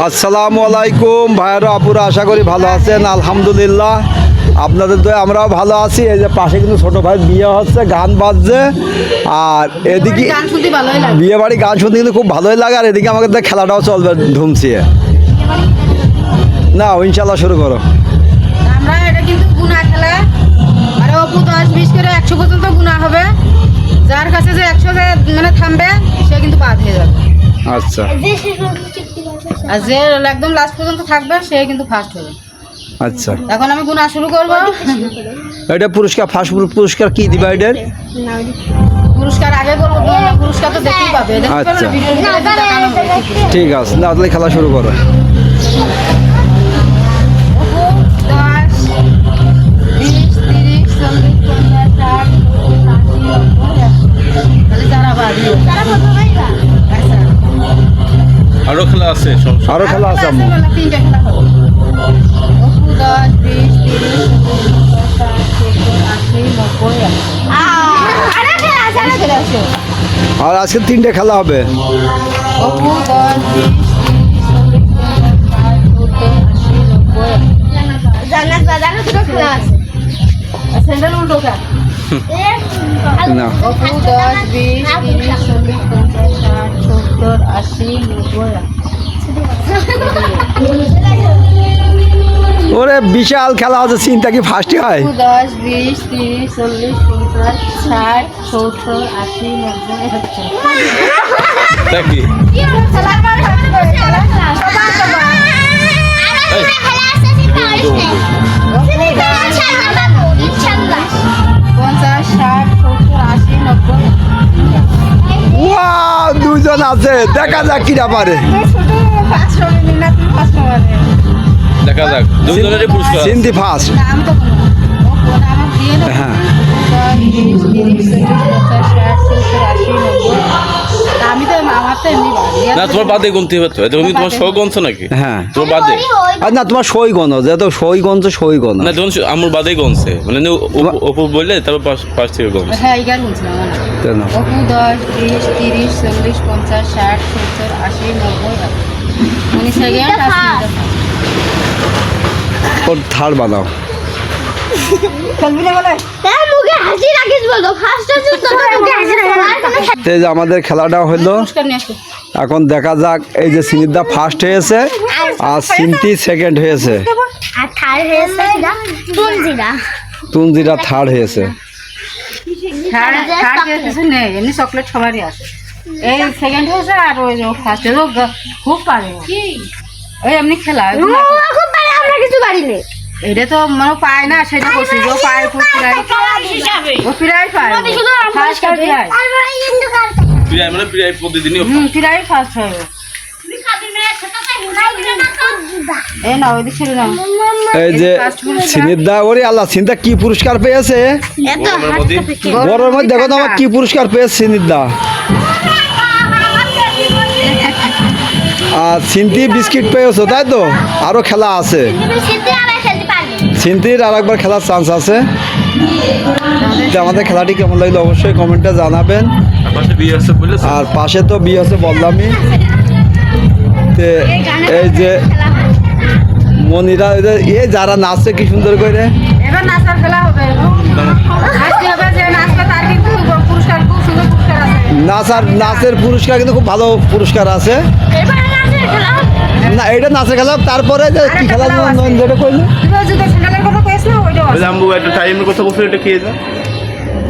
আসসালামু আলাইকুম ভাইয়েরা আপুরা, আশা করি ভালো আছেন। আলহামদুলিল্লাহ আপনাদের তো আমরাও ভালো আছি। এই যে পাশে কিন্তু ছোটো ভাই বিয়ে হচ্ছে, গান বাজছে, আর এদিকে বিয়ে বাড়ি গান শুনতে কিন্তু খুব ভালোই লাগে। আর এদিকে আমাদের খেলাটাও চলবে ধুমছিয়ে। না ইনশাল্লাহ শুরু করো। আমরা এটা কিন্তু গুণা খেলা, আর অপু 10-20 করে 100 পর্যন্ত গুণা হবে। যার কাছে যে 100 মানে থামবে সে কিন্তু বাদ হয়ে যাবে। আচ্ছা, আর যে একদম লাস্ট পর্যন্ত থাকবে সে কিন্তু ফার্স্ট হবে। আচ্ছা এখন আমি গুণা শুরু করব। এটা পুরস্কার, ফার্স্ট পুরস্কার কি দিবা এটার? পুরস্কার আগে বলবো, পুরস্কার তো দেখতেই পাবে। আচ্ছা ঠিক আছে, না তাহলে খেলা শুরু করো। 10, 20, 30, 40, 50, 60, যারা বাড়ি আরো খেলা আছে, সব আরো খেলা আছে আম্মু। 3টা খেলা হবে। অপু 10, 20, 30, 40, 50, 60, 90, আর আজকে 3টে খেলা হবে। অপু 10, 20, 30, 40, 50, 60, 90, স্যান্ডেল উল্টো খা। না অপু 10, 20, 30, 40, 50, 60, 70, 80, 90। ওরে বিশাল খেলা আছে, চিন্তা কি ফার্স্টই হয়? 10, 20, 30, 40, 50, 60, 70, 80, 90, দেখি ওয়াও, দুজন আছে, দেখা যাক কিরা পারে। দেখা যাক, দুজনেরই পুরস্কার আছে। সিন্ধি ফার্স্ট। হ্যাঁ আমি তো আমার তো এমনি না তোমার বাদে গুনতে হবে তো, এটা তুমি তোমার সহ গনছো নাকি? হ্যাঁ তোমার বাদে আর না, তোমার সই গণ, যেহেতু সই গণ সই গণ। না, যখন আমার বাদেই গনছে, মানে অপু বললে তারপর পাশ থেকে গনছে। হ্যাঁ এইগার বলছিলাম অপু 10, 20, 30, 40, 50, 60, 70, 80, 90, 19 সেকেন্ড। ওর থার্ড বানাও। এই যে আমাদের খেলাটা হলো, এখন দেখা যাক। এই যে সিনিদা ফার্স্ট হয়েছে আর সিনতি সেকেন্ড হয়েছে, তুনজিরা থার্ড হয়েছে। কিছু নেই, এমনি চকলেট সবারই আছে। এই সেকেন্ড হয়েছে আর ওই ফার্স্ট খুব পারে ওই এমনি খেলা। এটা তো মানে পায় না, সেটা করছি যে পায় প্রায় পায় ফার্স্ট প্রায় প্রায় মানে প্রায় প্রতিদিনই প্রায় ফার্স্ট হয়। এই না ওই দিক ছেড়ে দাও। এই যে সিনিদা, ওরে আল্লাহ, সিনিদা কি পুরস্কার পেয়েছে? বড়র মধ্যে দেখো তো আমার কি পুরস্কার পেয়েছে সিনিদা। আর সিন্তি বিস্কিট পেয়েছো, তাই তো? আরো খেলা আছে, সিন্তির আর একবার খেলার চান্স আছে। তো আমাদের খেলাটি কেমন লাগলো অবশ্যই কমেন্টে জানাবেন। পাশে বিয়ে আছে বলে আর পাশে তো বিয়ে আছে বললামই। তে এই যে মনিরা, এই যারা নাচছে কি সুন্দর করে। এবার নাচার খেলা হবে, নাচতে হবে, যে নাচবে তার কিন্তু পুরস্কার, খুব সুন্দর পুরস্কার আছে। নাচের পুরস্কার কিন্তু খুব ভালো পুরস্কার আছে। না এটা নাচের খেলা, তারপরে যে কি খেলা যেটা করলো টাইমের কথা বলছো, এটা খেয়ে যাও।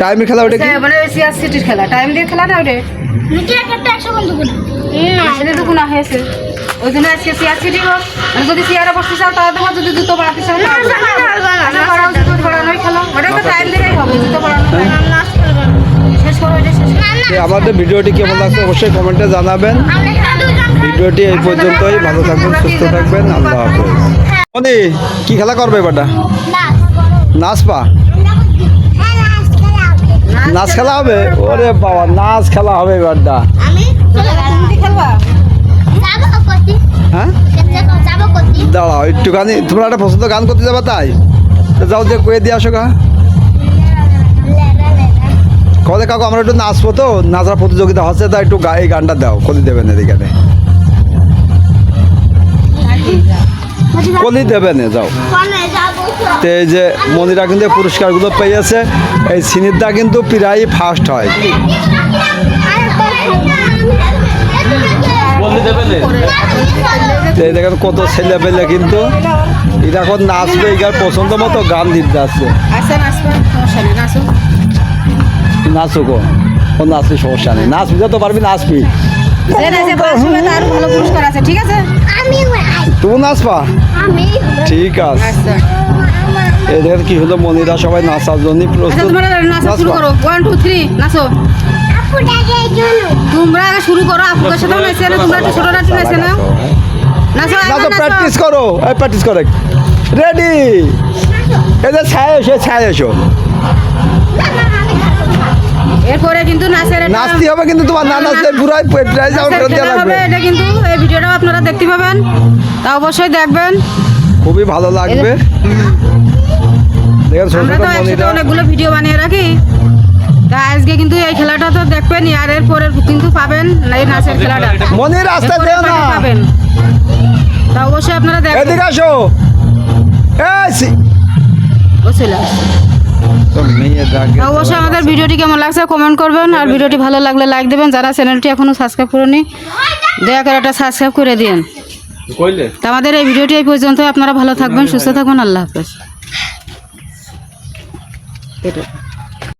টাইমের খেলা, ওটা কি? মানে সিআর সিটির খেলা, টাইম দিয়ে খেলা না ওটা। সেটা তো গুণা হয়েছে, ওই জন্য আজকে সিআর সিটি হোক। যদি সিআরে বসতে চাও তাহলে তোমার, যদি জুতো বাড়াতে চাও জুতো বাড়ানোই খেলা, ওটা তো টাইম দিলেই হবে। জুতো বাড়ানো শেষ করো, ওইটা শেষ করো। আমাদের ভিডিওটি কেমন লাগছে অবশ্যই কমেন্টে জানাবেন। ভিডিওটি এই পর্যন্তই, ভালো থাকবেন, সুস্থ থাকবেন, আল্লাহ হাফেজ। মনি কি খেলা করবে এবারটা? নাচবা? নাচ খেলা হবে? ওরে বাবা, নাচ খেলা হবে এবারটা। হ্যাঁ দাঁড়াও একটুখানি, তোমরা একটা পছন্দ গান করতে যাবা, তাই যাও যে কয়ে দিয়ে আসো গা। কলে কাকু আমরা একটু নাচবো, তো নাচার প্রতিযোগিতা হচ্ছে, তা একটু এই গানটা দাও, কদি দেবেন এদিকে। কলি দেবে না যাও। তো এই যে মনিরা কিন্তু পুরস্কারগুলো পেয়েছে, এই সিনিরদা কিন্তু প্রায় ফার্স্ট হয়। বললে দেবে না তো এই দেখেন কত ছেলে পেলে কিন্তু এটা এখন নাচবে, এটার পছন্দ মতো গান দিতে আসছে। আসেন আসবেন, সমস্যা নেই, নাচুন। নাচুক ও নাচবি, সমস্যা নেই, নাচবি যত পারবি নাচবি। যে নাচে পাস হবে তার ভালো পুরস্কার আছে, ঠিক আছে? তুমি নাচবা, ঠিক আছে। আচ্ছা এই দেখেন কি হলো, মনিরা সবাই নাচার জন্য আচ্ছা, প্রস্তুত। তোমরা নাচা শুরু করো, 1 2 3 নাচো। তোমরা আগে শুরু করো, আপুদের সাথেও নাচে না, তোমরা একটু ছোটরা একটু নাচে নাও, নাচো নাচো, আগে প্র্যাকটিস নাচো। করো, এই প্র্যাকটিস করে রেডি। এই যে ছায় এসো, ছায় এসো, এরপরে কিন্তু নাচের একটা- নাচতে হবে কিন্তু তোমার না নাচতে পুরাই প্রাইজ আমার নাচের ফেরত দেওয়া খেলা হবে, লাগবে। এটা কিন্তু এই ভিডিওটাও আপনারা দেখতে পাবেন, তা অবশ্যই দেখবেন। খুবই ভালো লাগবে। দেখেন ছোট আমরা ছোট তো একসাথে মনিরা, অনেকগুলো ভিডিও বানিয়ে রাখি, তা আজকে কিন্তু এই খেলাটা তো দেখবেন, আর এরপরে কিন্তু পাবেন এই নাচের খেলাটা, মনির রাস্তা এরপরে দেও না, পাবেন, তা অবশ্যই আপনারা দেখবেন। এদিকে আসো। এই ও চলে আসছে। তো মেয়ে ডাকে, তা অবশ্যই আমাদের ভিডিওটি কেমন লাগছে কমেন্ট করবেন, আর ভিডিওটি ভালো লাগলে লাইক দেবেন। যারা চ্যানেলটি এখনো সাবস্ক্রাইব করেনি দয়া করে একটা সাবস্ক্রাইব করে দিন। কইলে তা আমাদের এই ভিডিওটি এই পর্যন্ত, আপনারা ভালো থাকবেন, সুস্থ থাকবেন, আল্লাহ হাফেজ।